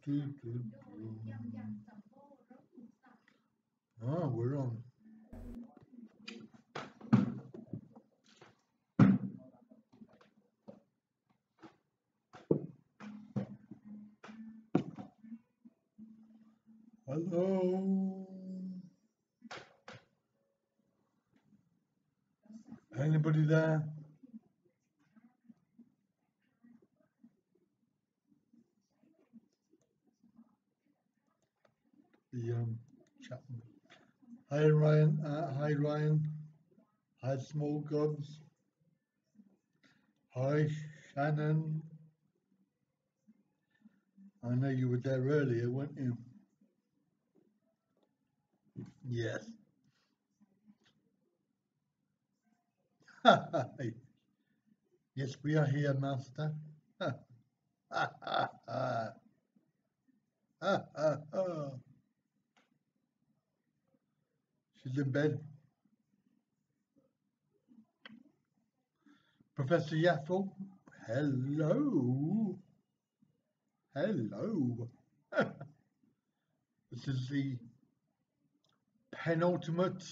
Oh, we're on. Hello. Anybody there? The chat. Hi Ryan. Hi Ryan. Hi Small Gods. Hi Shannon. I know you were there earlier, weren't you? Yes. Yes, we are here, Master. She's in bed. Professor Yaffle, hello. Hello. This is the penultimate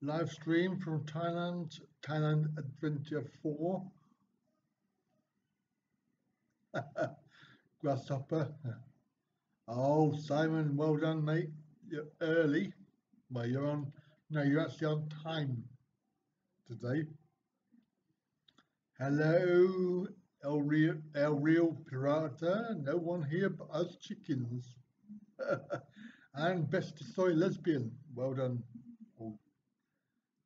live stream from Thailand, Thailand Adventure 4. Grasshopper. Oh, Simon, well done, mate. You're early. Well, you're on, no, you're actually on time today. Hello, El Real Pirata. No one here but us chickens. And Best Soy Lesbian. Well done. Oh,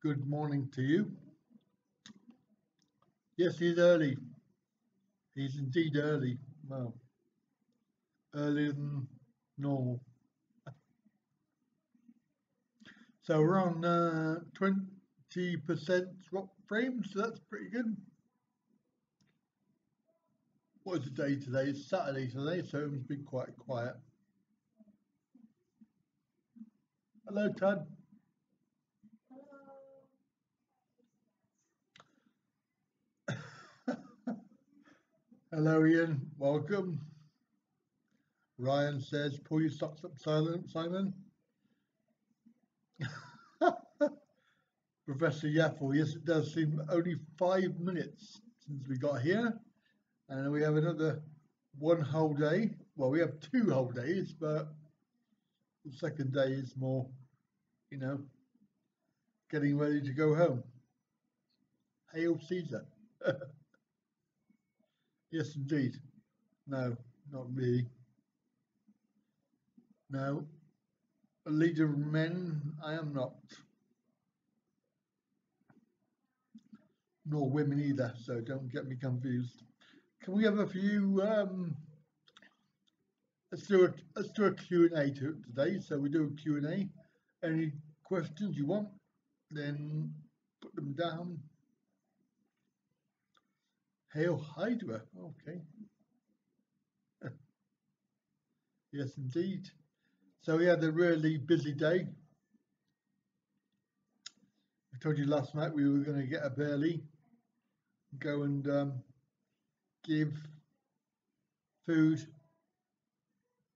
good morning to you. Yes, he's early. He's indeed early. Well, earlier than normal. So we're on 20% drop frames, so that's pretty good. What is the day today? It's Saturday today, so it's been quite quiet. Hello, Todd. Hello, Ian. Welcome. Ryan says, pull your socks up, Simon. Professor Yaffle, yes, it does seem only 5 minutes since we got here, and we have another one whole day. Well, we have 2 whole days, but the second day is more, you know, getting ready to go home. Hail Caesar. Yes, indeed. No, not really. No, a leader of men, I am not. Nor women either, so don't get me confused. Can we have a few, let's do a Q&A today. So we do a Q&A. Any questions you want, then put them down. Hail Hydra, okay. Yes, indeed. So we had a really busy day. I told you last night we were going to get up early, go and give food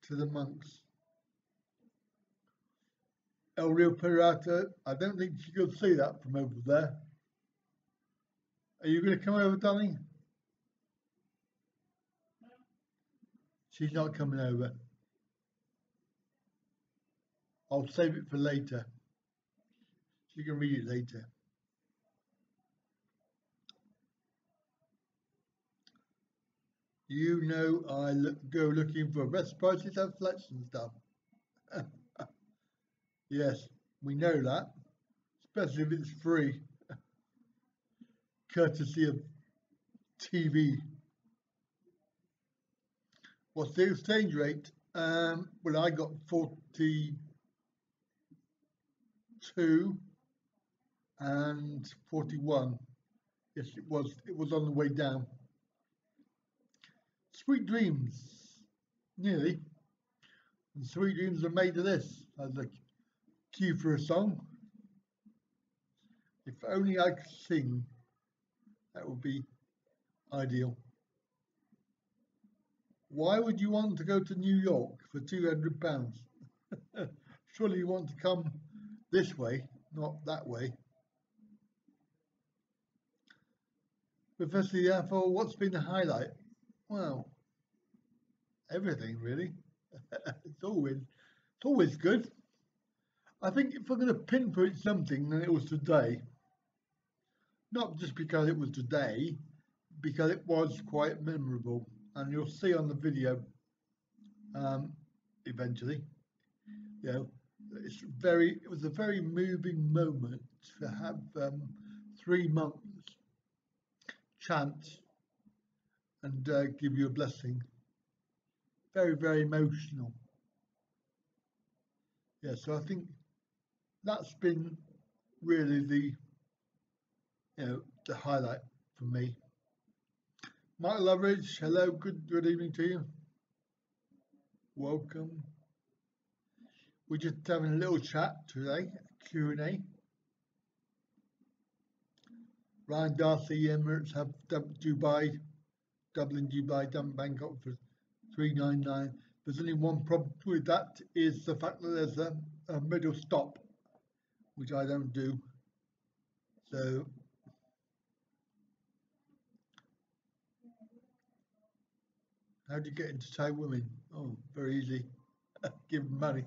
to the monks. El Real Pirata, I don't think you can see that from over there. Are you going to come over, darling? She's not coming over. I'll save it for later. You can read it later. You know I go looking for best prices and selection stuff. Yes, we know that, especially if it's free, courtesy of TV. What's the exchange rate? Well, I got 42 and 41. Yes, it was on the way down. Sweet dreams, nearly. And sweet dreams are made of this. As a cue for a song. If only I could sing, that would be ideal. Why would you want to go to New York for £200? Surely you want to come this way, not that way. Professor Yaffo, what's been the highlight? Well, everything really. It's always good. I think if we're going to pinpoint something, then it was today. Not just because it was today, because it was quite memorable, and you'll see on the video eventually. You know, it was a very moving moment to have 3 months chant and give you a blessing. Very, very emotional. Yeah, so I think that's been really the highlight for me. Mark Loveridge, hello, good evening to you. Welcome. We're just having a little chat today, Q&A. Ryan Darcy, Emirates have dumped Dubai, Dublin, Dubai, dumped Bangkok for $399. There's only one problem with that, is the fact that there's a middle stop, which I don't do. So how do you get into Thai women? Oh, very easy. Give them money.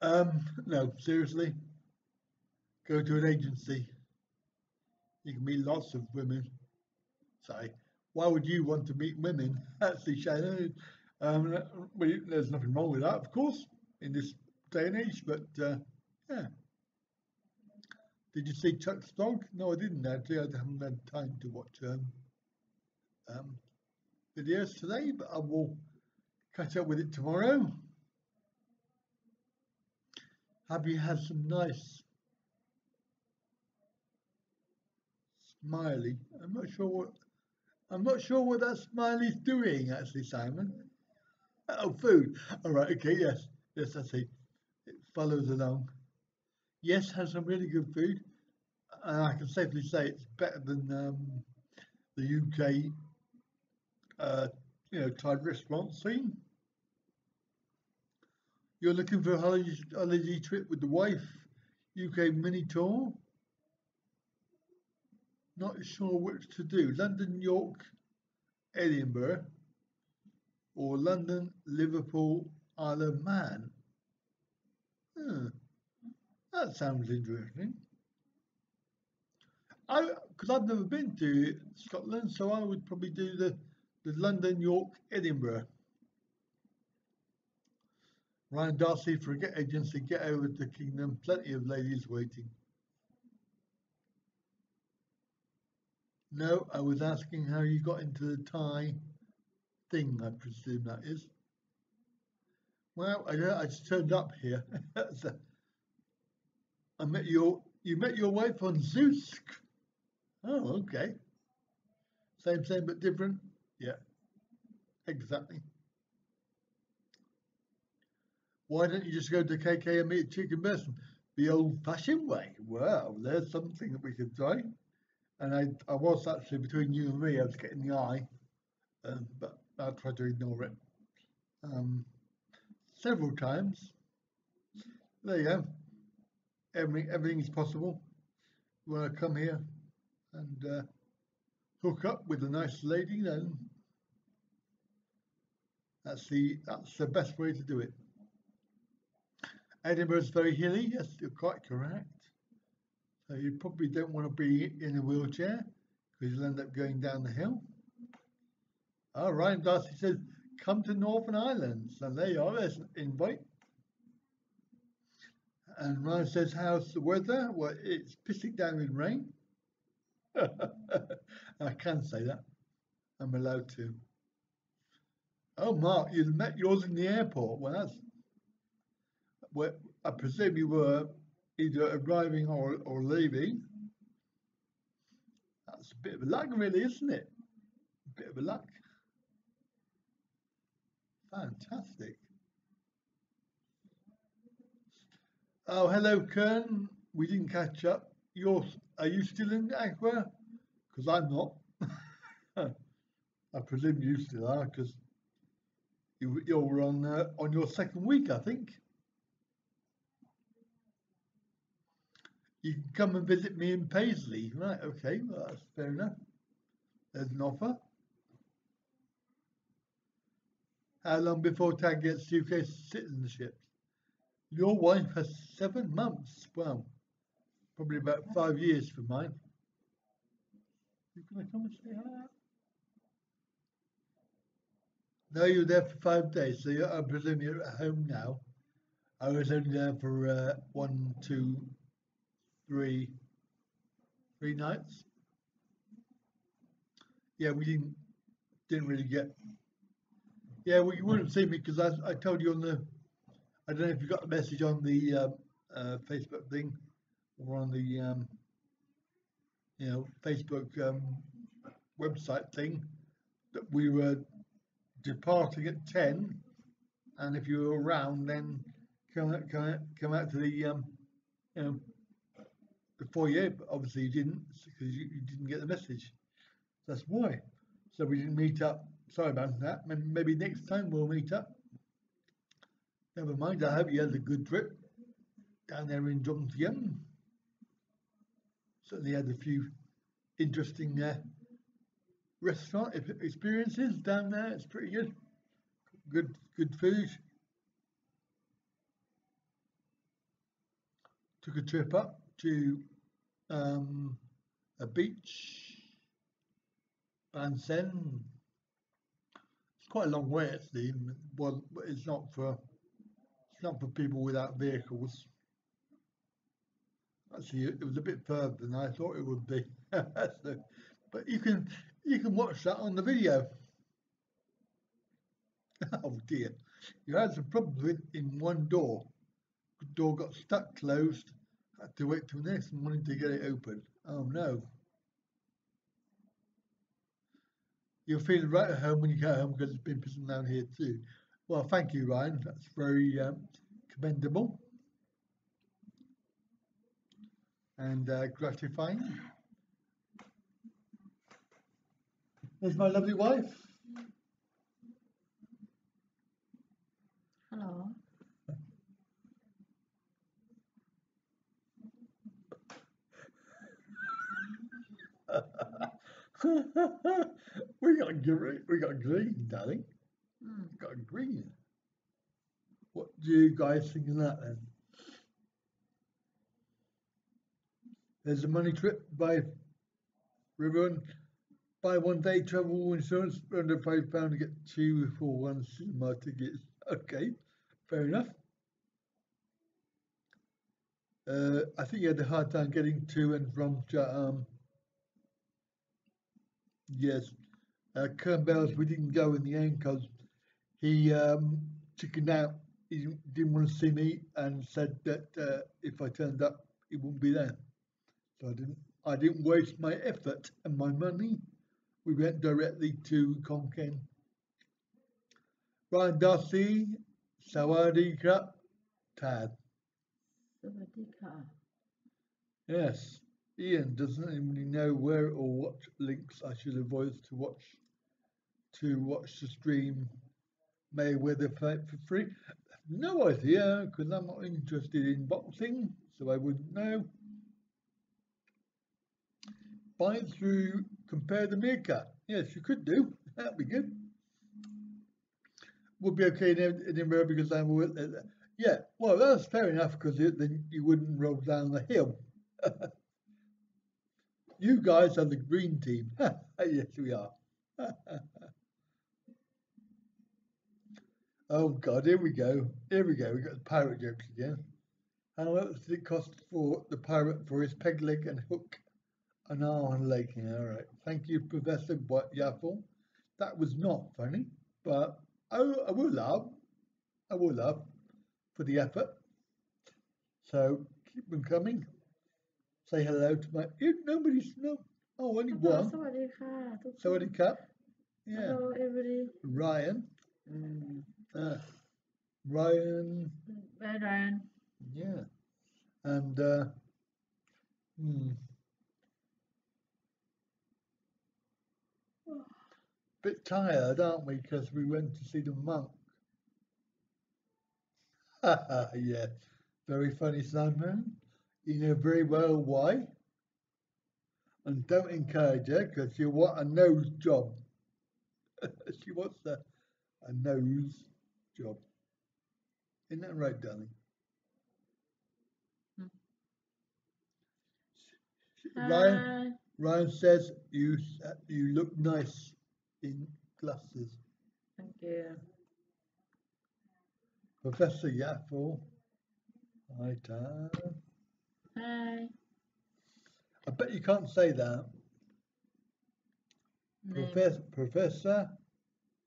No, seriously. Go to an agency. You can meet lots of women. Sorry. Why would you want to meet women? Actually, Shannon, there's nothing wrong with that, of course, in this day and age, but yeah. Did you see Chuck's dog? No, I didn't actually. I haven't had time to watch videos today, but I will catch up with it tomorrow. Have you had some nice smiley? I'm not sure what that smiley's doing actually, Simon. Oh, food. All right, okay, yes, I see. It follows along. Yes, has some really good food, and I can safely say it's better than the UK, Thai restaurant scene. You're looking for a holiday trip with the wife, UK mini tour. Not sure which to do. London, York, Edinburgh, or London, Liverpool, Isle of Man. That sounds interesting. Because I've never been to Scotland, so I would probably do the London, York, Edinburgh. Ryan Darcy, forget agency, get over to Kingdom. Plenty of ladies waiting. No, I was asking how you got into the Thai thing, I presume that is. Well, I just turned up here. So you met your wife on Zeus. Oh, okay. Same but different. Yeah, exactly. Why don't you just go to KK and meet a chicken person the old-fashioned way? Well, there's something that we could try. And I was actually, between you and me, I was getting the eye, but I tried to ignore it several times. There you go. Everything is possible. You want to come here and hook up with a nice lady, then that's the best way to do it. Edinburgh's very hilly. Yes, you're quite correct. So you probably don't want to be in a wheelchair because you'll end up going down the hill. Oh, Ryan Darcy says, come to Northern Ireland. So there you are, there's an invite. And Ryan says, how's the weather? Well, it's pissing down in rain. I can say that. I'm allowed to. Oh, Mark, you met yours in the airport. Well, I presume you were either arriving or leaving. That's a bit of a luck, really, isn't it? A bit of a luck. Fantastic. Oh, hello, Kern. We didn't catch up. Are you still in Aqua? Because I'm not. I presume you still are, because You're on your second week, I think. You can come and visit me in Paisley. Right, okay, well, that's fair enough. There's an offer. How long before Tag gets UK citizenship? Your wife has 7 months. Well, probably about 5 years for mine. You gonna come and say hi? No, you were there for 5 days, so I presume you're at home now. I was only there for 1, 2, 3 nights. Yeah, we didn't really get. Yeah, well, you wouldn't see me because I told you on the. I don't know if you got the message on the Facebook thing or on the Facebook website thing that we were departing at 10, and if you were around, then come out to the the foyer. But obviously you didn't because you didn't get the message. That's why. So we didn't meet up. Sorry about that. Maybe next time we'll meet up. Never mind. I hope you had a good trip down there in Jomtien. Certainly had a few interesting restaurant experiences down there. It's pretty good. Good food. Took a trip up to a beach, Bansen. It's quite a long way actually. Well, it's not for people without vehicles. Actually, it was a bit further than I thought it would be. So, but you can watch that on the video. Oh dear, you had some problems with in one door. The door got stuck closed. Had to wait till next morning to get it open. Oh no. You'll feel right at home when you get home because it's been pissing down here too. Well, thank you, Ryan. That's very commendable and gratifying. There's my lovely wife. Hello. We got green, darling. We got green. What do you guys think of that then? There's a money trip by everyone. Buy 1 day travel insurance under £5 to get 2 for 1 cinema tickets. Okay, fair enough. I think you had a hard time getting to and from Chatham. Yes, Kernbells, we didn't go in the end because he chickened out. He didn't want to see me and said that if I turned up, he wouldn't be there. So I didn't waste my effort and my money. We went directly to Konkan. Ryan Darcy, Sawadee Krap, Tad. Yes, Ian doesn't even know where or what links I should avoid to watch the stream. Mayweather fight for free. No idea, because I'm not interested in boxing, so I wouldn't know. Buy it through Compare the Meerkat. Yes, you could do. That'd be good. Would be okay in Edinburgh because I would. Yeah, well, that's fair enough because then you wouldn't roll down the hill. You guys are the green team. Yes, we are. Oh God, here we go. Here we go. We got the pirate jokes again. How much does it cost for the pirate for his peg leg and hook? An arm leg. All right. Thank you, Professor Yaffle. That was not funny, but I will laugh. I will laugh for the effort. So keep them coming. Say hello to my. Nobody's no. Oh, only one. Sawadee Cup. Yeah. Hello, everybody. Ryan. Ryan. Bye, Ryan. Yeah. And bit tired, aren't we? Because we went to see the monk Yeah, very funny, Simon. You know very well why. And don't encourage her because she'll want a nose job. She wants a nose job. Isn't that right, darling? Hi. Ryan says you look nice in glasses. Thank you. Professor Yaffle. Hi, Tom. Hi. I bet you can't say that. Name. Professor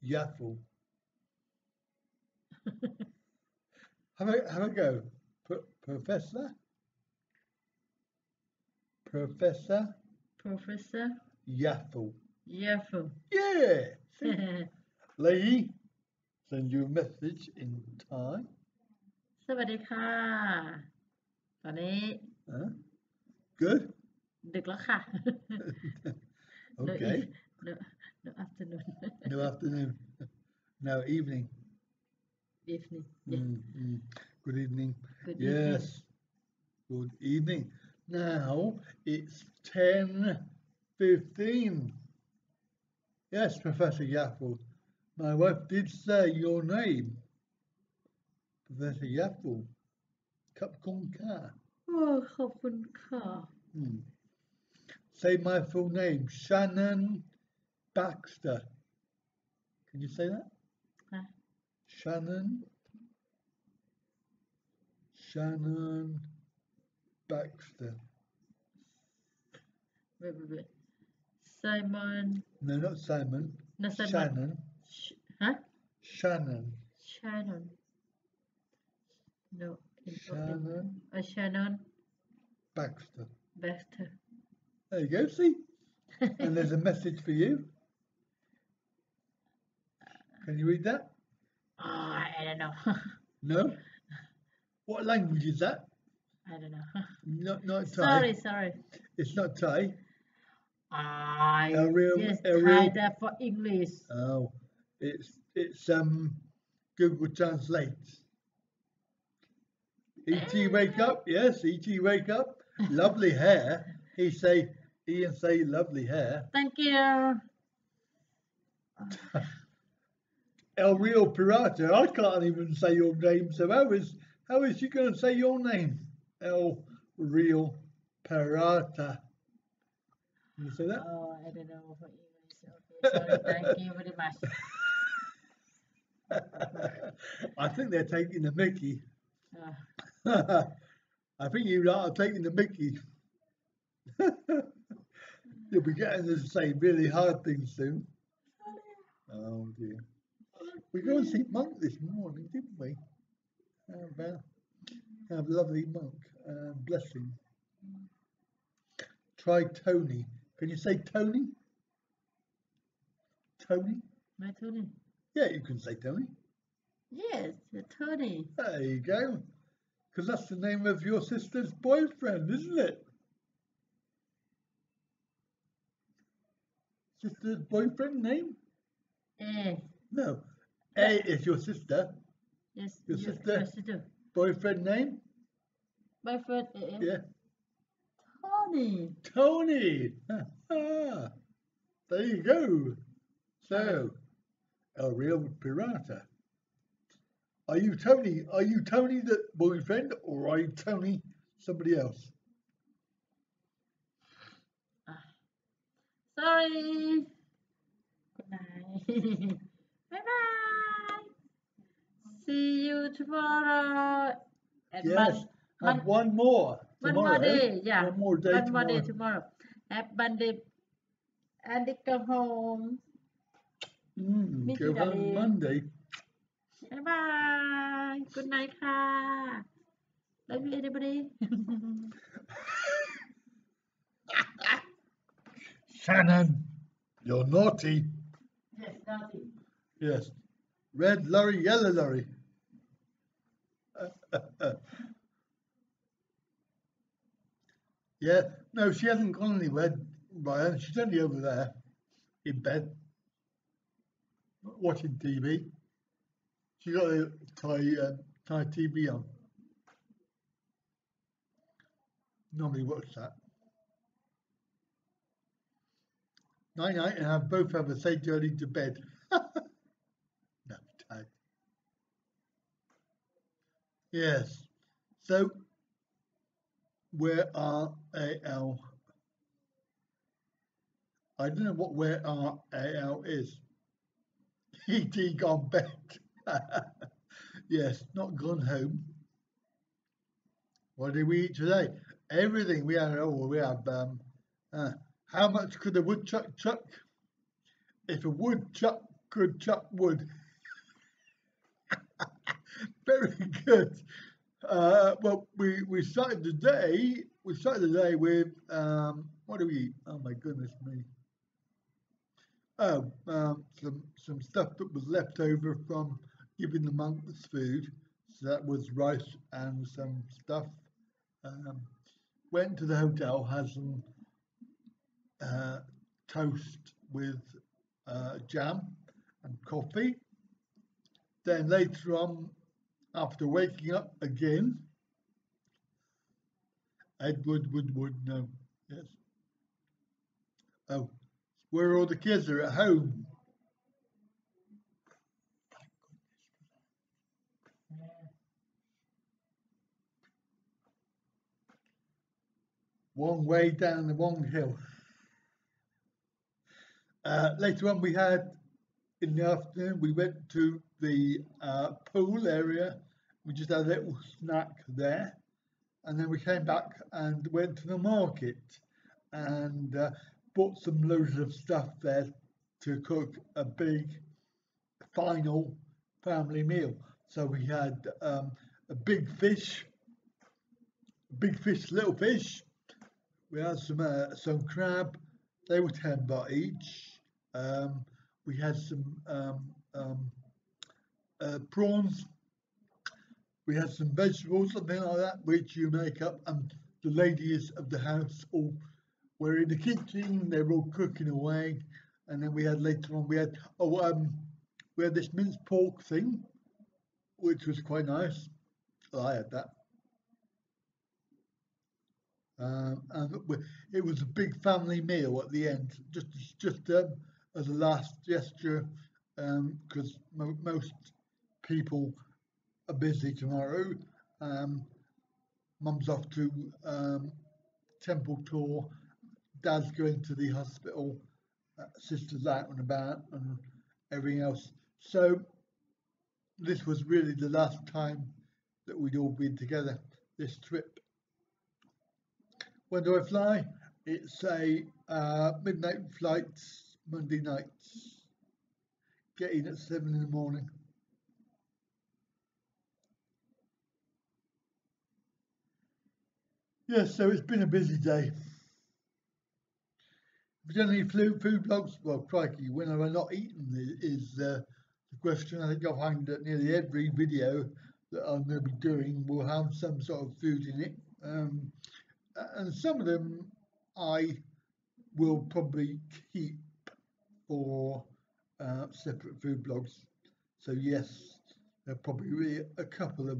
Yaffle. Have a go. Professor Professor Yaffle. Yafu. Yeah. See? Lady, send you a message in Thai. สวัสดีค่ะ ตอนนี้ Huh? Good. ดึกแล้วค่ะ No Okay. no afternoon. No afternoon. No evening. Evening. Yeah. Good evening. Good Yes. evening. Good evening. Now it's 10:15. Yes, Professor Yaffle. My wife did say your name. Professor Yaffle. Cup Kong Ka. โอ้ขอบคุณค่ะ Say my full name. Shannon Baxter. Can you say that? ค่ะ Shannon Baxter. Wait. Simon. No, not Simon. No, Simon. Shannon. Huh? Shannon. Shannon. No. Shannon Shannon Baxter. Baxter. There you go, see? And there's a message for you. Can you read that? I don't know. No? What language is that? I don't know. Not Thai. Sorry. It's not Thai. Yes, Thai that for English. Oh, it's Google Translate. E.T. wake up, yes, E.T. wake up. Lovely hair. Ian say lovely hair. Thank you. El Real Pirata. I can't even say your name, so how is she going to say your name? El Real Pirata. Can you say that? Oh, I don't know for English. Okay, sorry. Thank you very much. I think they're taking the Mickey. Uh, I think you lot are taking the Mickey. You'll be getting to say really hard things soon. Oh dear. We go and see Monk this morning, didn't we? Have lovely Monk. Bless him. Try Tony. Can you say Tony? Tony? My Tony. Yeah, you can say Tony. Yes, Tony. There you go. Because that's the name of your sister's boyfriend, isn't it? Sister's boyfriend name? No. A is your sister. Yes. Your sister. Sister. Boyfriend name? Boyfriend. Yeah. Tony. There you go. So, El Real Pirata. Are you Tony? Are you Tony the boyfriend, or are you Tony somebody else? Sorry. Good night. Bye. See you tomorrow. Yes. Have one more tomorrow. One more day. Yeah. One more day One more day tomorrow. Have Monday. And go home. Go home Monday. Bye. Good night, ka. Love you, everybody. Shannon, you're naughty. Yes, naughty. Yes. Red lorry, yellow lorry. Yeah. No, she hasn't gone anywhere, Ryan. She's only over there in bed watching TV. She got a Thai TV on. Normally watch that. Night night, and have both have a safe journey to bed. No, tired. Yes. So where are AL? I don't know what where are AL is. ET gone bed. Yes, not gone home. What did we eat today? Everything. We had. Oh, we have. How much could a woodchuck chuck? If a woodchuck could chuck wood. Very good. Well, we started the day. We started the day with what do we eat? Oh my goodness me! Oh, some stuff that was left over from giving the monks food. So that was rice and some stuff. Um, Went to the hotel, had some toast with jam and coffee. Then later on, after waking up again, Wood, no, yes. Oh, where all the kids are at home. One way down the one hill. Later on, we had in the afternoon, we went to the pool area. We just had a little snack there. And then we came back and went to the market and bought some loads of stuff there to cook a big final family meal. So we had a big fish, little fish. We had some crab. They were 10 baht each. We had some prawns. We had some vegetables, something like that, which you make up. And the ladies of the house all were in the kitchen. They were all cooking away. And then we had later on, we had this minced pork thing, which was quite nice. I had that. And it was a big family meal at the end, just as a last gesture, because most people are busy tomorrow. Mum's off to temple tour. Dad's going to the hospital. Sister's out and about and everything else. So this was really the last time that we'd all been together. This trip. When do I fly? It's a midnight flight, Monday nights. Get in at 7 in the morning. Yes, so it's been a busy day. Have you done any food blogs? Well, crikey, when have I not eaten is the question. I think you'll find that nearly every video that I'm going to be doing will have some sort of food in it. And some of them I will probably keep for separate food blogs. So yes, there'll probably be a couple of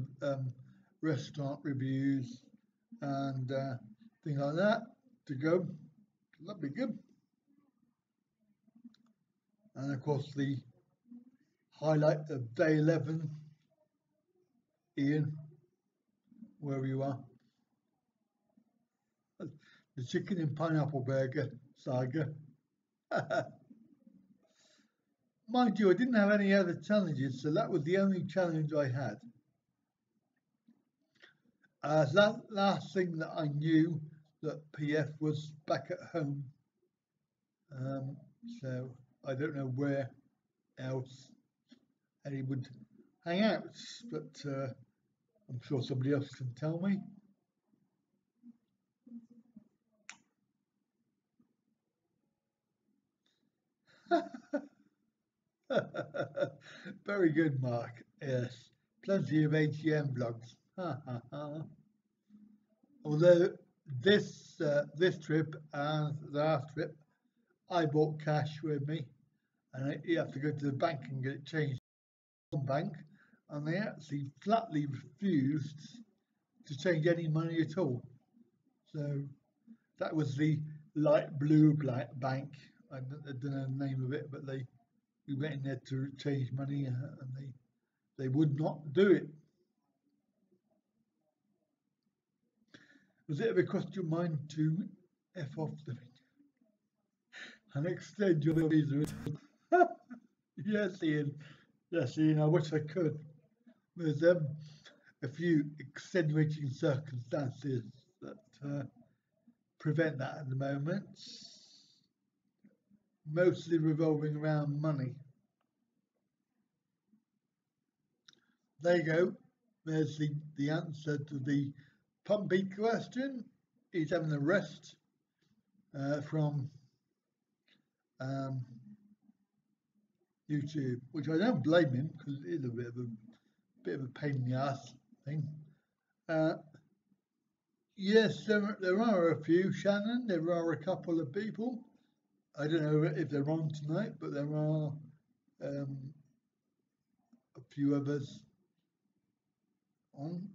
restaurant reviews and things like that to go. That'd be good. And of course the highlight of day 11, Ian, wherever you are. The chicken and pineapple burger saga. Mind you, I didn't have any other challenges, so that was the only challenge I had. Last thing that I knew that PF was back at home. So I don't know where else he would hang out, but I'm sure somebody else can tell me. Very good, Mark. Yes, plenty of ATM vlogs. Although this trip and the last trip, I bought cash with me, and you have to go to the bank and get it changed. One bank, and they actually flatly refused to change any money at all. So that was the light blue bank. I don't know the name of it, but we went in there to change money, and they would not do it. Was it ever crossed your mind to F off the and extend your visa? Yes, Ian. Yes, Ian. I wish I could. There's a few extenuating circumstances that prevent that at the moment, mostly revolving around money. There you go. There's the answer to the pumpy question. He's having a rest from YouTube, which I don't blame him, because it is a bit of a pain in the ass thing. Yes, there are a few, Shannon. There are a couple of people. I don't know if they're on tonight, but there are a few others on.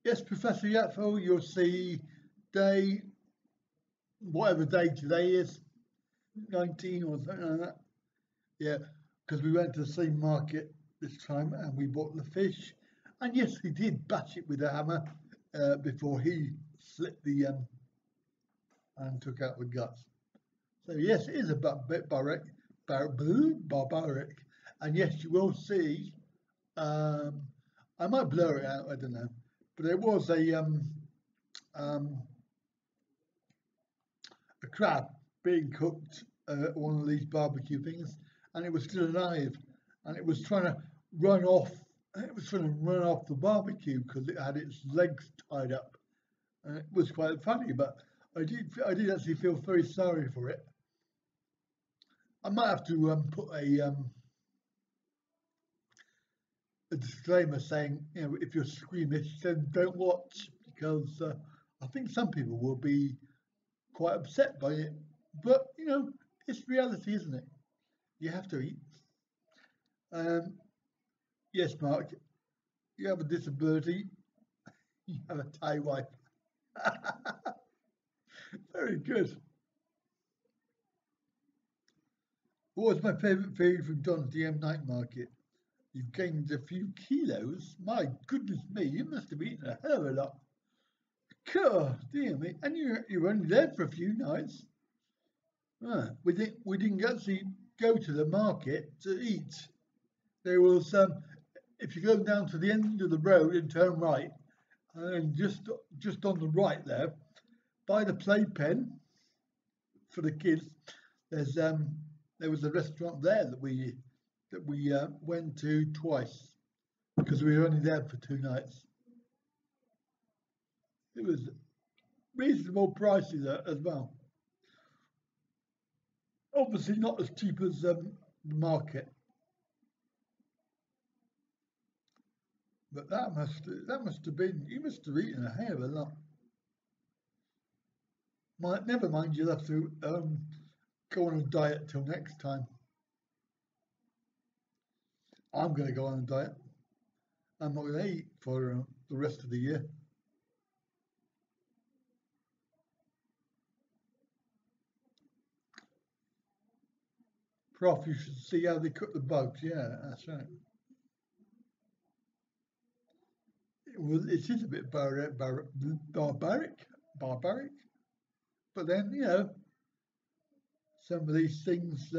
Yes, Professor Yatfo, you'll see whatever day today is, 19 or something like that. Yeah, because we went to the same market this time and we bought the fish. And yes, he did bash it with a hammer before he slit the and took out the guts. So yes, it is a bit barbaric. And yes, you will see. I might blur it out. I don't know, but there was a crab being cooked at one of these barbecue things, and it was still alive, and it was trying to run off. It was trying to run off the barbecue because it had its legs tied up, and it was quite funny. But I did actually feel very sorry for it. I might have to put a disclaimer saying, if you're squeamish, then don't watch, because I think some people will be quite upset by it. But it's reality, isn't it? You have to eat. Yes, Mark, you have a disability. You have a Thai wife. Very good. What was my favourite food from Don's DM night market? You've gained a few kilos. My goodness me, you must have eaten a hell of a lot. God, dear me. And you were only there for a few nights. We didn't actually go to the market to eat. There was if you go down to the end of the road and turn right, and just on the right there, by the playpen for the kids, there was a restaurant there that we went to twice, because we were only there for 2 nights. It was reasonable prices as well. Obviously not as cheap as the market, but that must have been, you must have eaten a hell of a lot. Never mind, you'll have to go on a diet till next time. I'm going to go on a diet. I'm not going to eat for the rest of the year. Prof, you should see how they cook the bugs. Yeah, that's right. It is a bit barbaric, but then some of these things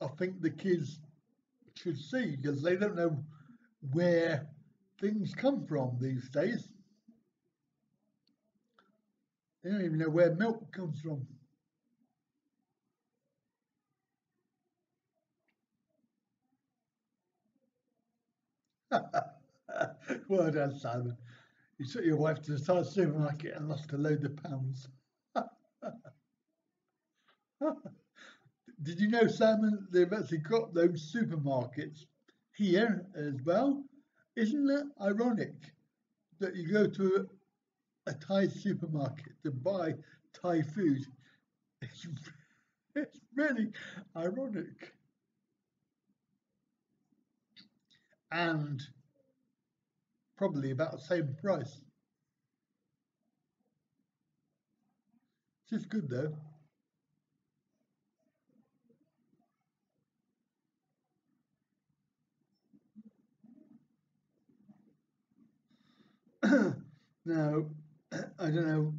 I think the kids should see, because they don't know where things come from these days. They don't even know where milk comes from. Well done, Simon. You took your wife to the supermarket and lost a load of pounds. Did you know, Simon, they've actually got those supermarkets here as well? Isn't it ironic that you go to a Thai supermarket to buy Thai food? It's really ironic. And probably about the same price. Which is good though. Now, I don't know,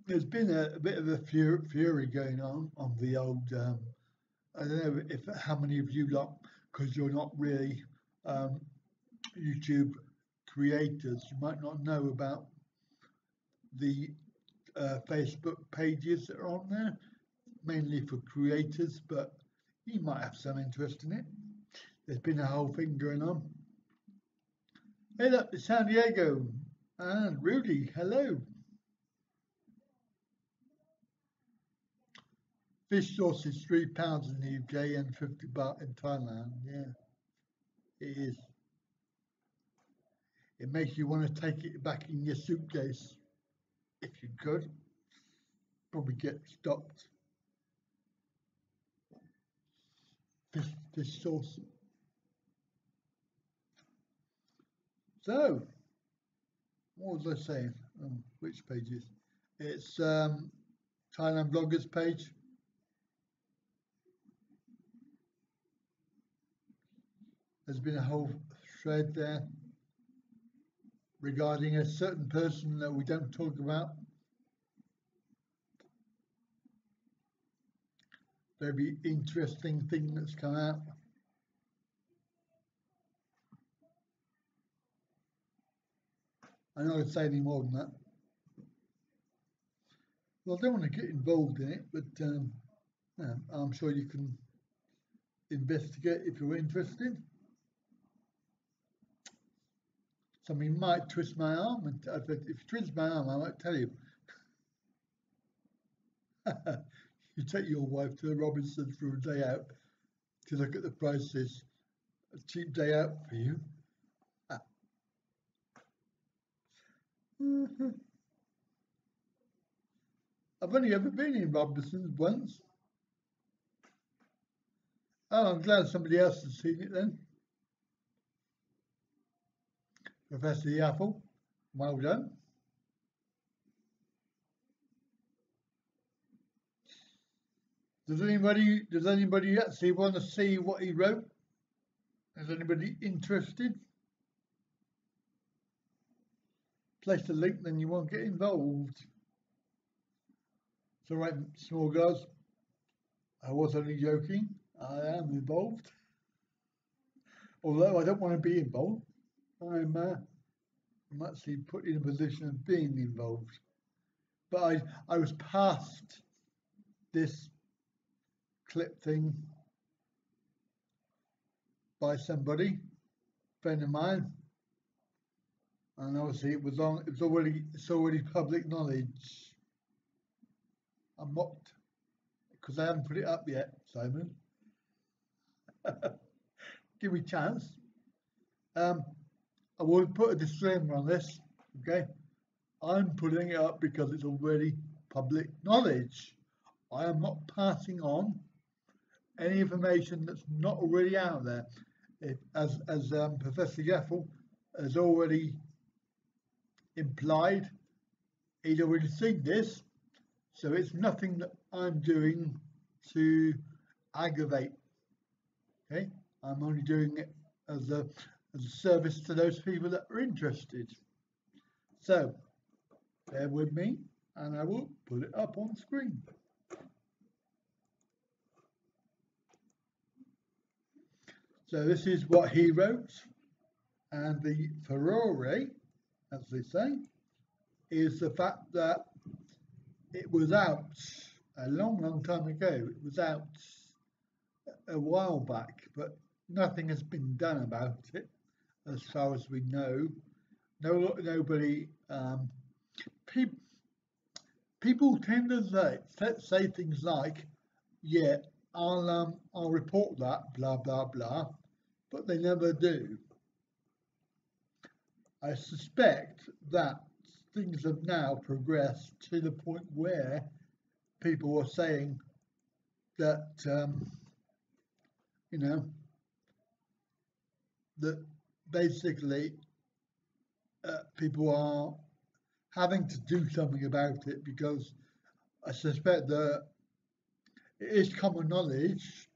there's been a bit of a fury going on the old, I don't know if how many of you lot, because you're not really um, YouTube creators, you might not know about the Facebook pages that are on there, mainly for creators, but you might have some interest in it. There's been a whole thing going on. Hey, look, it's San Diego and Rudy. Hello. Fish sauce is £3 in the UK and 50 baht in Thailand. Yeah, it is. It makes you want to take it back in your suitcase if you could. Probably get stopped. Fish sauce. So, what was I saying? Which pages? It's Thailand bloggers page. There's been a whole thread there regarding a certain person that we don't talk about. Very interesting thing that's come out. I'm not going to say any more than that. Well, I don't want to get involved in it, but yeah, I'm sure you can investigate if you're interested. Something might twist my arm, and if you twist my arm, I might tell you. You take your wife to the Robinsons for a day out to look at the prices. A cheap day out for you. I've only ever been in Robinsons once. Oh, I'm glad somebody else has seen it then. Professor the Apple, well done. Does anybody actually want to see what he wrote? Is anybody interested? Place the link, then you won't get involved. It's all right, small guys. I was only joking. I am involved. Although I don't want to be involved, I'm actually put in a position of being involved. But I was past this clip thing by somebody, a friend of mine, and obviously it's already public knowledge. I'm mocked because I haven't put it up yet, Simon. Give me a chance. I will put a disclaimer on this, okay? I'm putting it up because it's already public knowledge. I am not passing on any information that's not already out there. As Professor Yeffel has already implied, he'd already seen this, so it's nothing that I'm doing to aggravate. Okay, I'm only doing it as a service to those people that are interested. So bear with me, and I will put it up on screen. So this is what he wrote, and the furore, as they say, is the fact that it was out a long time ago. It was out a while back, but nothing has been done about it, as far as we know. Nobody. People tend to say things like, "Yeah, I'll report that, blah blah blah," but they never do. I suspect that things have now progressed to the point where people are saying, that you know, that basically people are having to do something about it, because I suspect that it is common knowledge,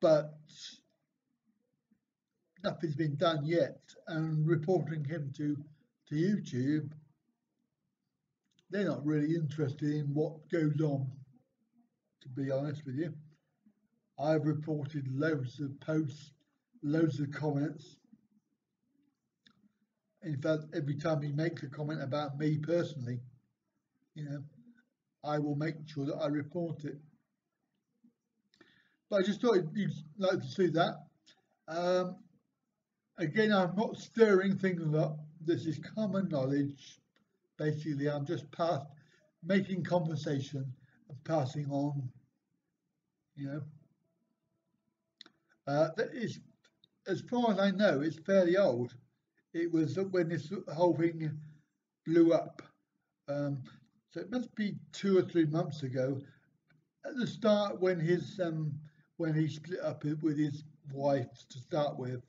but nothing's been done yet. And reporting him to YouTube, they're not really interested in what goes on, to be honest with you. I've reported loads of posts, loads of comments. In fact, every time he makes a comment about me personally, you know, I will make sure that I report it. But I just thought you'd like to see that. Again, I'm not stirring things up. This is common knowledge. Basically, I'm just making conversation and passing on, you know. That is, as far as I know, it's fairly old. It was when this whole thing blew up. So it must be 2 or 3 months ago. At the start, when he split up with his wife to start with,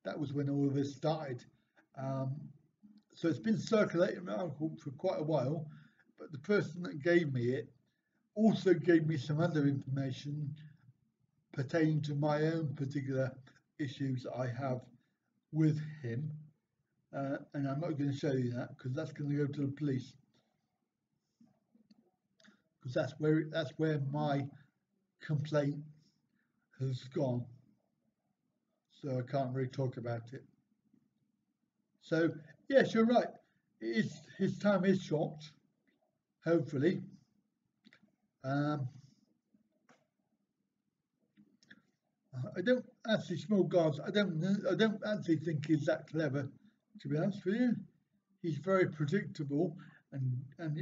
that was when all of this started. So it's been circulating around for quite a while. But the person that gave me it also gave me some other information pertaining to my own particular issues that I have with him. And I'm not going to show you that, because that's going to go to the police, because that's where my complaint has gone. So I can't really talk about it. So yes, you're right. His time is short, hopefully. I don't actually, small guards, I don't actually think he's that clever, to be honest with you. He's very predictable and can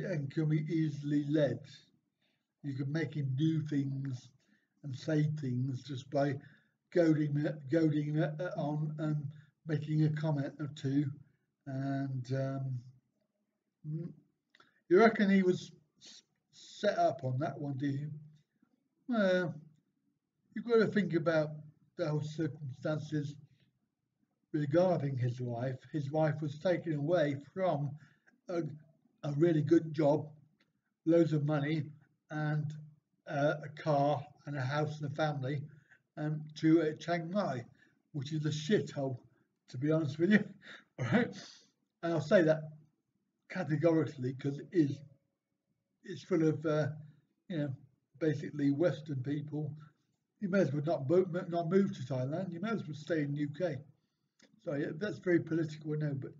be easily led. You can make him do things and say things just by goading it on and making a comment or two. And you reckon he was set up on that one, do you? Well, you've got to think about those circumstances regarding his wife. His wife was taken away from a really good job, loads of money, and a car and a house and a family, to Chiang Mai, which is a shithole, to be honest with you. All right, and I'll say that categorically, because it's full of you know, basically Western people. You may as well not move to Thailand. You may as well stay in the UK. So yeah, that's very political, I know, but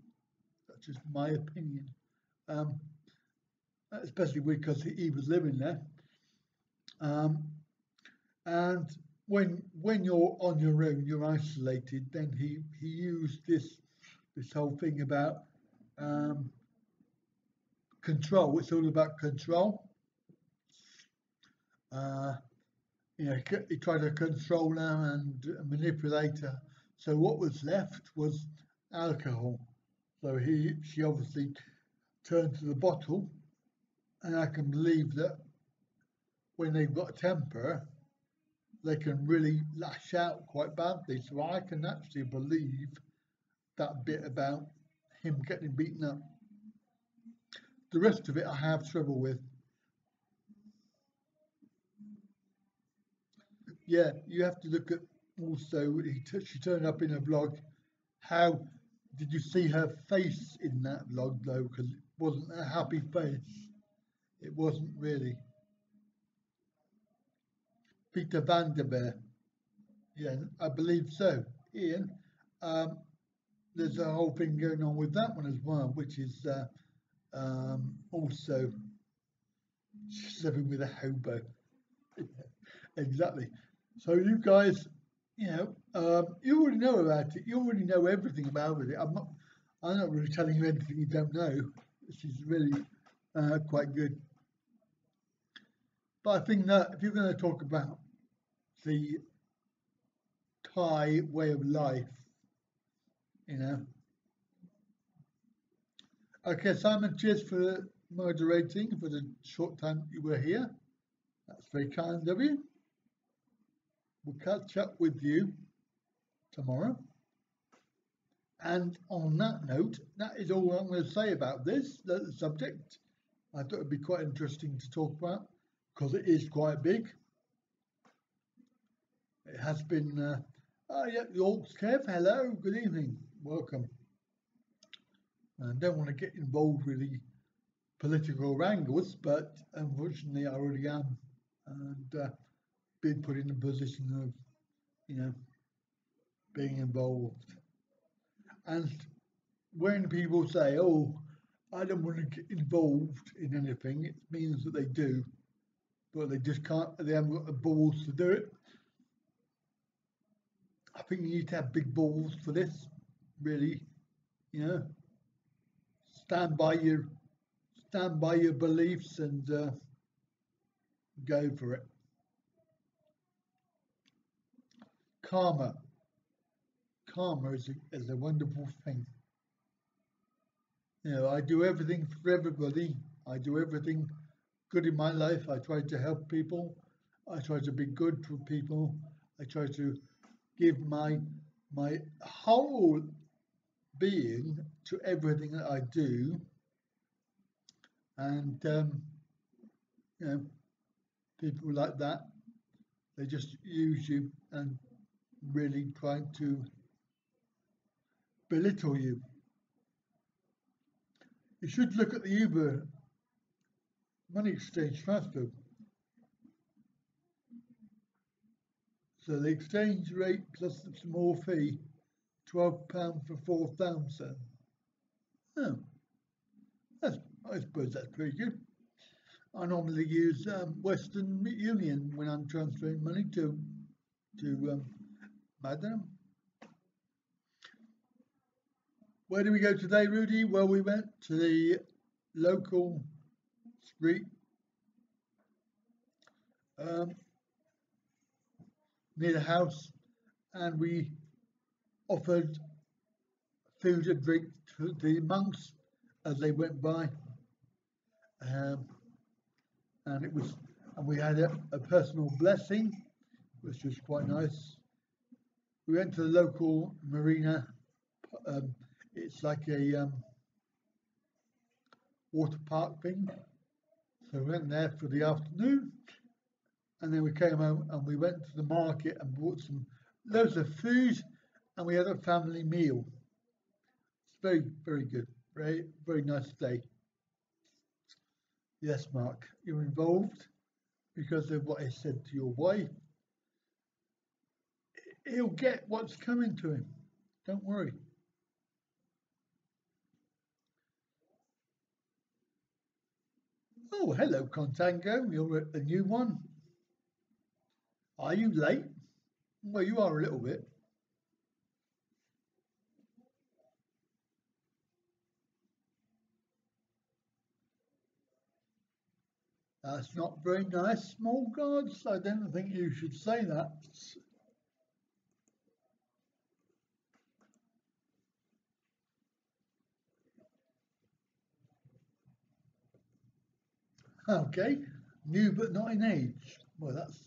that's just my opinion. Especially because he was living there. And when you're on your own, you're isolated. Then he used this whole thing about control. It's all about control. You know, he tried to control her and manipulate her. So what was left was alcohol. So she obviously turned to the bottle, and I can believe that when they've got a temper, they can really lash out quite badly. So I can actually believe that bit about him getting beaten up. The rest of it I have trouble with. Yeah, you have to look at also, she turned up in a vlog. How did you see her face in that vlog though? Because it wasn't a happy face. It wasn't really. Peter van der Beer. Yeah, I believe so. Ian, there's a whole thing going on with that one as well, which is also she's living with a hobo. Exactly. So you guys, you know, you already know about it. You already know everything about it. I'm not really telling you anything you don't know. This is really quite good. But I think that if you're going to talk about the Thai way of life, you know. Okay, Simon, cheers for moderating for the short time you were here. That's very kind of you. we'll catch up with you tomorrow. And on that note, that is all I'm going to say about this the subject. I thought it'd be quite interesting to talk about because it is quite big. It has been. Yeah, York's Kev. Hello, good evening, welcome. I don't want to get involved with the political wrangles, but unfortunately, I already am, and been put in a position of, being involved. And when people say, "Oh, I don't want to get involved in anything," it means that they do, but they just can't. They haven't got the balls to do it. I think you need to have big balls for this. Really, stand by your beliefs and go for it. Karma is a wonderful thing. I do everything for everybody. I do everything good in my life. I try to help people. I try to be good for people. I try to give my whole being to everything that I do. And people like that, they just use you and really try to belittle you. You should look at the Uber money exchange transfer. So the exchange rate plus the small fee, £12 for 4,000. Oh, I suppose that's pretty good. I normally use Western Union when I'm transferring money to Madam. Where did we go today, Rudy? Well, we went to the local street near the house, and we offered food and drink to the monks as they went by, and we had a personal blessing, which was quite nice. We went to the local marina. It's like a water park thing. So we went there for the afternoon, and then we came home and we went to the market and bought loads of food, and we had a family meal. It's very, very good. Very, very nice day. Yes, Mark, you're involved because of what I said to your wife. He'll get what's coming to him. Don't worry. Oh, hello, Contango. You're a new one. Are you late? Well, you are a little bit. That's not very nice, small gods. I don't think you should say that. Okay, new but not in age. Well, that's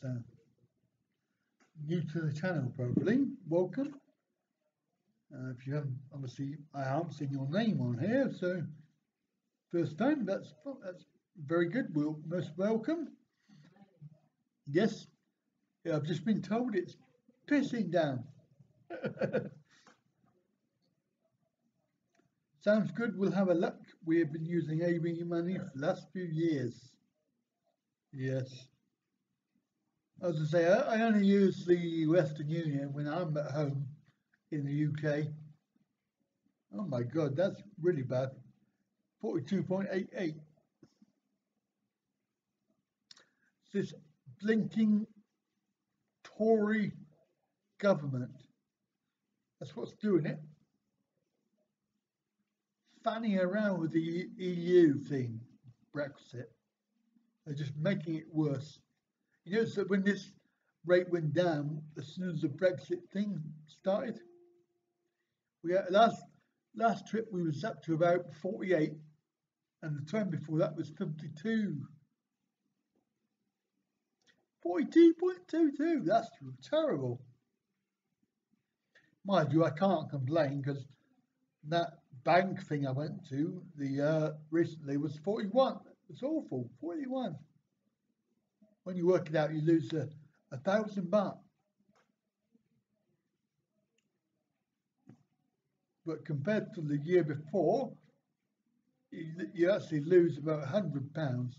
new to the channel, probably. Welcome. If you haven't, obviously, I haven't seen your name on here, so first time. That's very good. Well, most welcome. Yes, yeah, I've just been told it's pissing down. Sounds good. We'll have a look. We have been using AB money for the last few years. Yes. As I say, I only use the Western Union when I'm at home in the UK. Oh my God, that's really bad. 42.88. This blinking Tory government. That's what's doing it. Fanning around with the EU thing, Brexit. They're just making it worse. So when this rate went down, as soon as the Brexit thing started, we had last trip we was up to about 48, and the time before that was 52. 42.22. That's terrible. Mind you, I can't complain because that bank thing I went to recently was 41. It's awful. 41. When you work it out, you lose 1,000 baht. But compared to the year before, you actually lose about £100.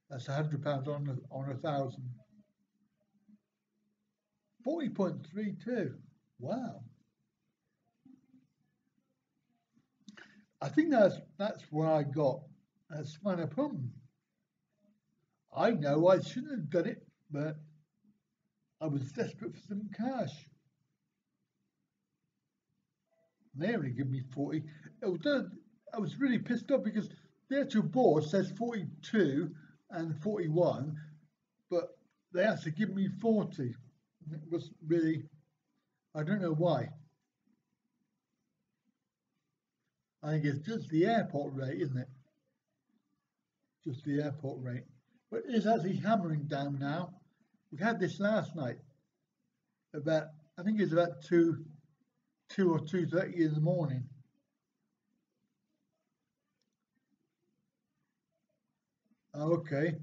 That's £100 on 1,000. 40.32. Wow. I think that's where I got. That's my problem. I know I shouldn't have done it, but I was desperate for some cash. They only give me 40. I was really pissed off because the actual board says 42 and 41, but they actually give me 40. It was really, I don't know why. I think it's just the airport rate, isn't it? Just the airport rate. But it's actually hammering down now. We had this last night. I think it's about 2 or 2:30 in the morning. Oh, okay.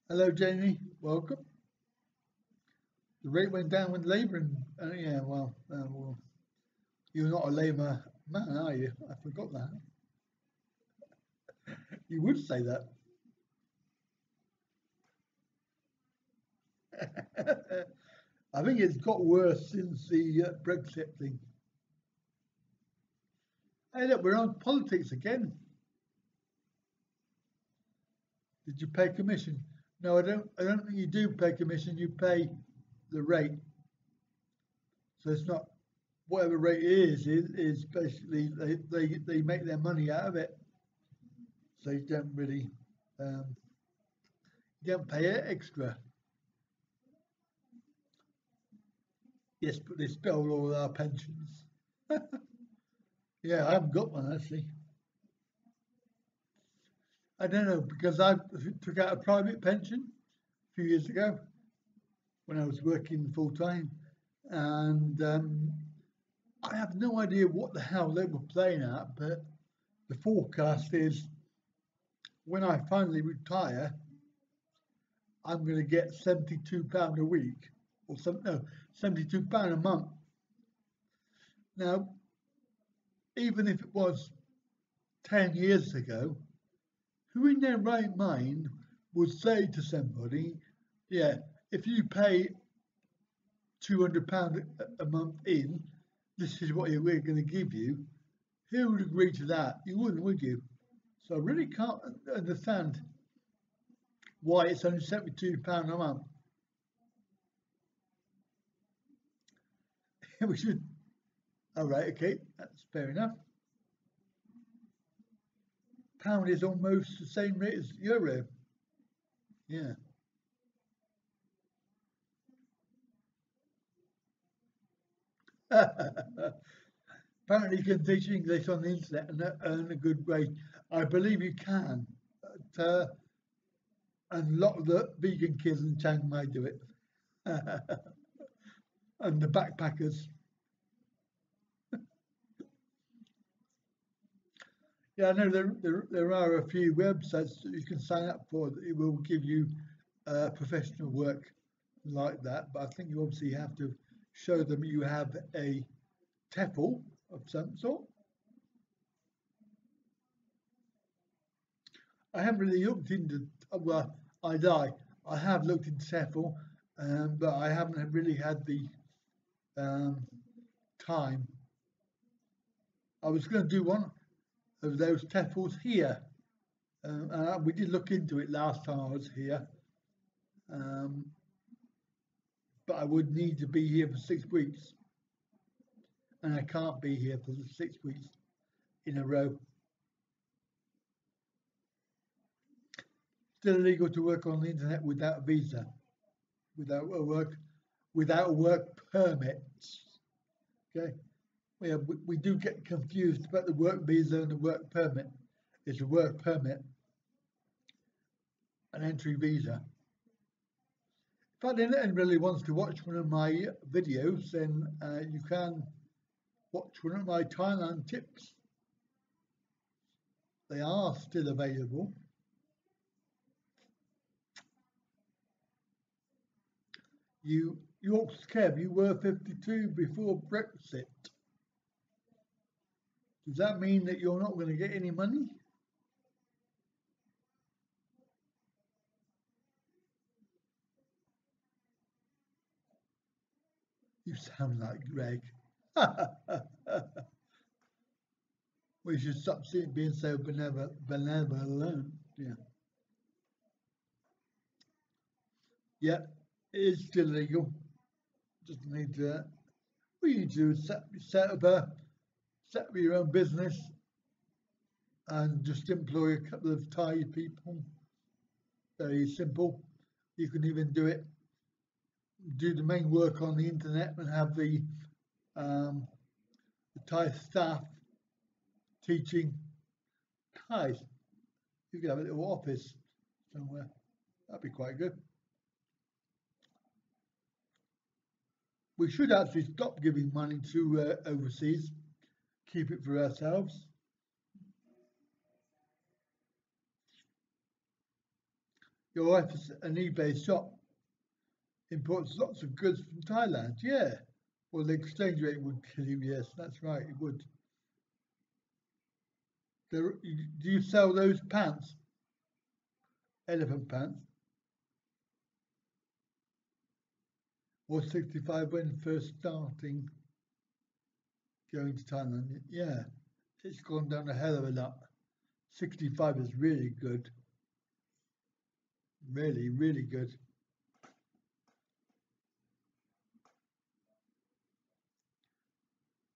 Hello, Jamie. Welcome. The rate went down with Labour, and yeah, well, you're not a Labour man, are you? I forgot that. You would say that. I think it's got worse since the Brexit thing. Hey, look, we're on politics again. Did you pay commission? No, I don't think you do pay commission. You pay the rate. So it's not whatever rate it is basically they make their money out of it. So you don't really you don't pay it extra. Yes, but they spell all our pensions. Yeah, I haven't got one actually. I don't know because I took out a private pension a few years ago when I was working full time, and I have no idea what the hell they were playing at, but the forecast is when I finally retire, I'm going to get £72 a week, or £72 a month. Now, even if it was 10 years ago, who in their right mind would say to somebody, yeah, if you pay £200 a month in, this is what we're going to give you? Who would agree to that? You wouldn't, would you? So I really can't understand why it's only £72 a month. We should, all right, okay, that's fair enough. Pound is almost the same rate as euro. Yeah. Apparently you can teach English on the internet and earn a good wage. I believe you can. But, and a lot of the vegan kids in Chiang Mai do it. And the backpackers. Yeah, I know there are a few websites that you can sign up for that it will give you professional work like that, but I think you obviously have to show them you have a TEFL of some sort. I haven't really looked into, well, I have looked into TEFL, but I haven't really had the time. I was going to do one of those TEFLs here. We did look into it last time I was here, but I would need to be here for 6 weeks, and I can't be here for the 6 weeks in a row. Still illegal to work on the internet without a visa, without a work permit. Okay, we do get confused about the work visa and the work permit. It's a work permit. an entry visa. If anyone really wants to watch one of my videos, then you can watch one of my Thailand tips. They are still available. York's Kev, you were 52 before Brexit. Does that mean that you're not going to get any money? You sound like Greg. We should stop being so benevolent. Yeah. Yeah, it is still legal. Just need to. We need to set up your own business and just employ a couple of Thai people. Very simple. You can even do the main work on the internet and have the Thai staff teaching Thai. You could have a little office somewhere. That'd be quite good. We should actually stop giving money to overseas. Keep it for ourselves. Your wife is an eBay shop. Imports lots of goods from Thailand. Yeah. Well, the exchange rate would kill you. Yes, that's right. It would. Do you sell those pants? Elephant pants? Or 65 when first starting going to Thailand? Yeah. It's gone down a hell of a lot. 65 is really good. Really, really good.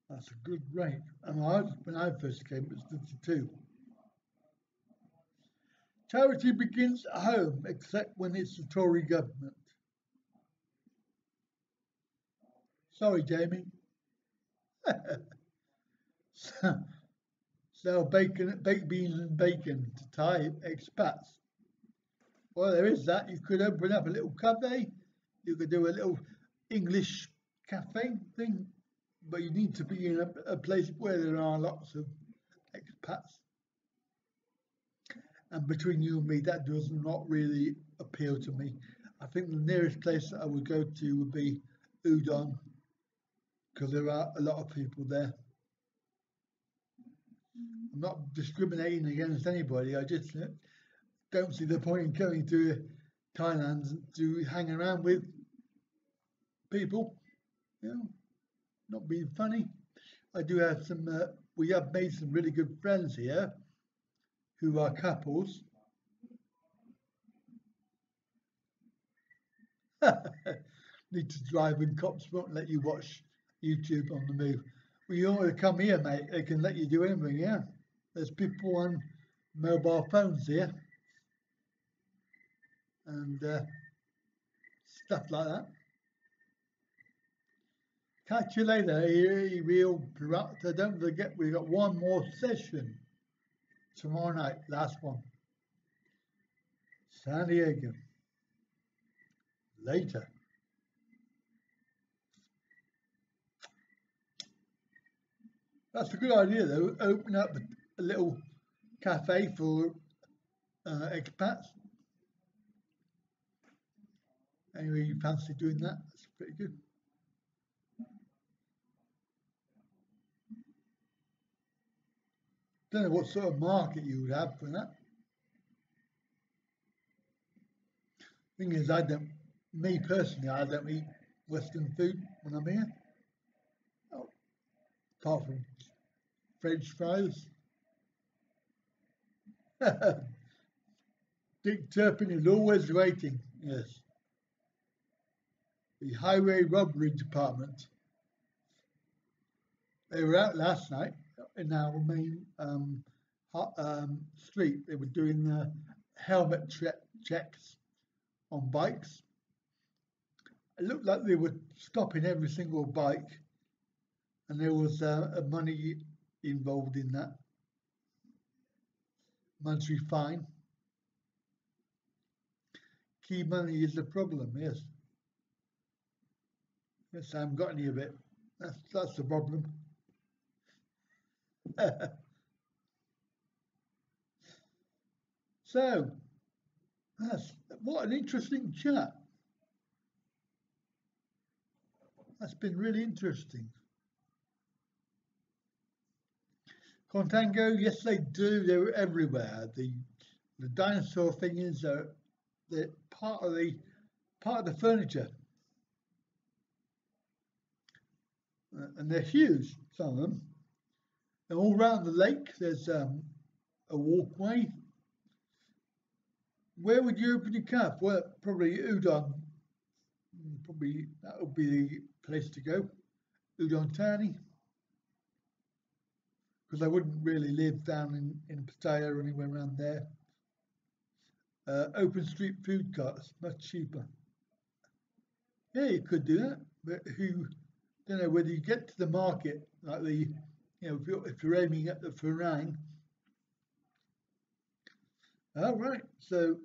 That's a good rate. And when I first came, it was 52. Charity begins at home, except when it's the Tory government. Sorry, Jamie. Sell baked beans and bacon to Thai expats. Well, there is that. You could open up a little cafe. You could do a little English cafe thing, but you need to be in a place where there are lots of expats. And between you and me, that does not really appeal to me. I think the nearest place that I would go to would be Udon, because there are a lot of people there. I'm not discriminating against anybody. I just don't see the point in going to Thailand to hang around with people, not being funny. I do have we have made some really good friends here who are couples. Need to drive and cops won't let you watch YouTube on the move. Well, you want to come here, mate, they can let you do anything, yeah. There's people on mobile phones here and stuff like that. Catch you later, real productor. Don't forget, we've got one more session tomorrow night, last one. San Diego. Later. That's a good idea, though. Open up a little cafe for expats. Anyway, you fancy doing that? That's pretty good. Don't know what sort of market you would have for that. Thing is, me personally, I don't eat Western food when I'm here. Oh, apart from French fries. Dick Turpin is always waiting, yes. The Highway Robbery Department. They were out last night in our main street. They were doing helmet checks on bikes. It looked like they were stopping every single bike, and there was money involved in that. Monetary fine. key money is the problem. Yes. Yes, I haven't got any of it. That's the problem. So what an interesting chat. That's been really interesting. Contango, yes, they do. They're everywhere. The dinosaur thing is they're part of the furniture, and they're huge. Some of them. And all around the lake, there's a walkway. Where would you open your cup? Well, probably Udon. Probably that would be the place to go. Udon Tani. Because I wouldn't really live down in Pattaya or anywhere around there. Open street food carts, much cheaper. Yeah, you could do that, but don't know whether you get to the market, like if you're aiming at the Farang. All right, so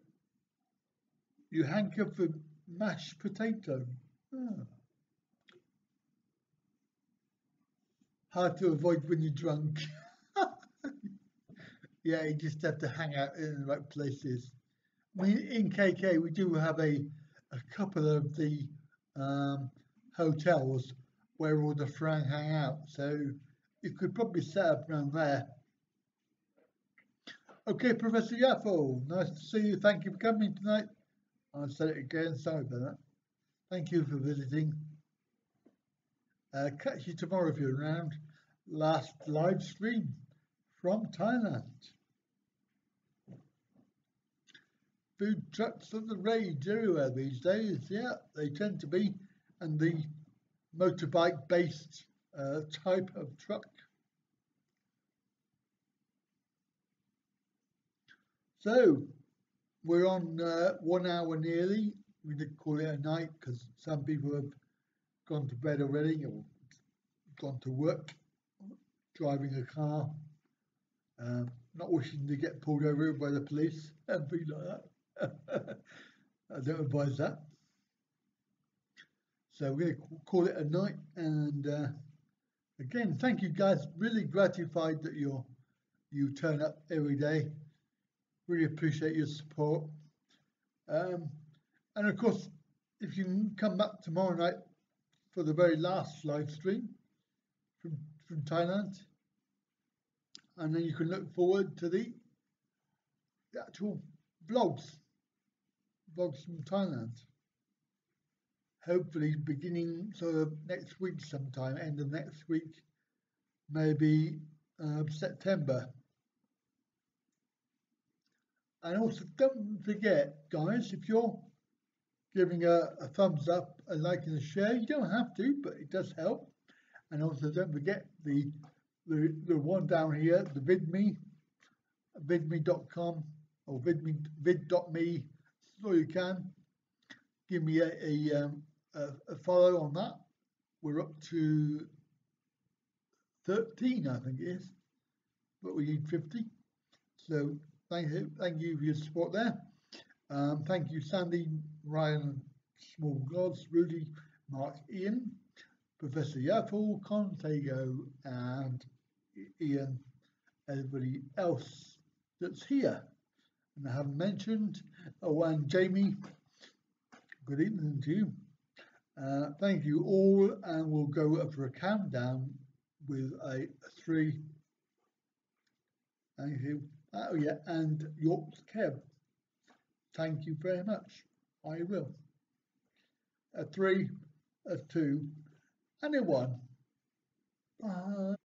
you hanker for mashed potato. Oh. Hard to avoid when you're drunk. Yeah, you just have to hang out in the right places. I mean, in KK, we do have a couple of the hotels where all the Farang hang out, so you could probably set up around there. Okay, Professor Yaffo, nice to see you. Thank you for coming tonight. I'll say it again, sorry about that. Thank you for visiting. Catch you tomorrow if you're around. Last live stream from Thailand. Food trucks are the rage everywhere these days. Yeah, they tend to be. And the motorbike-based type of truck. So we're on 1 hour nearly. We did call it a night because some people have gone to bed already or gone to work, driving a car, not wishing to get pulled over by the police and things like that. I don't advise that. So we're going to call it a night. And again, thank you guys. Really gratified that you turn up every day. Really appreciate your support. And of course, if you can come back tomorrow night for the very last live stream from Thailand, and then you can look forward to the actual vlogs from Thailand. Hopefully beginning sort of next week sometime, end of next week, maybe September. And also don't forget, guys, if you're giving a thumbs up, a like and a share, you don't have to, but it does help. And also don't forget the one down here, the vidme.com or vid.me, so you can give me a follow on that. We're up to 13, I think it is, but we need 50. So thank you for your support there. Thank you, Sandy, Ryan, Small Gods, Rudy, Mark, Ian, Professor Yaffle, Contago, and Ian, everybody else that's here. And I haven't mentioned, and Jamie, good evening to you. Thank you all, and we'll go for a countdown with a 3. Thank you. Oh yeah, and York's Kev. Thank you very much. I will. A 3, a 2, and a 1. Bye.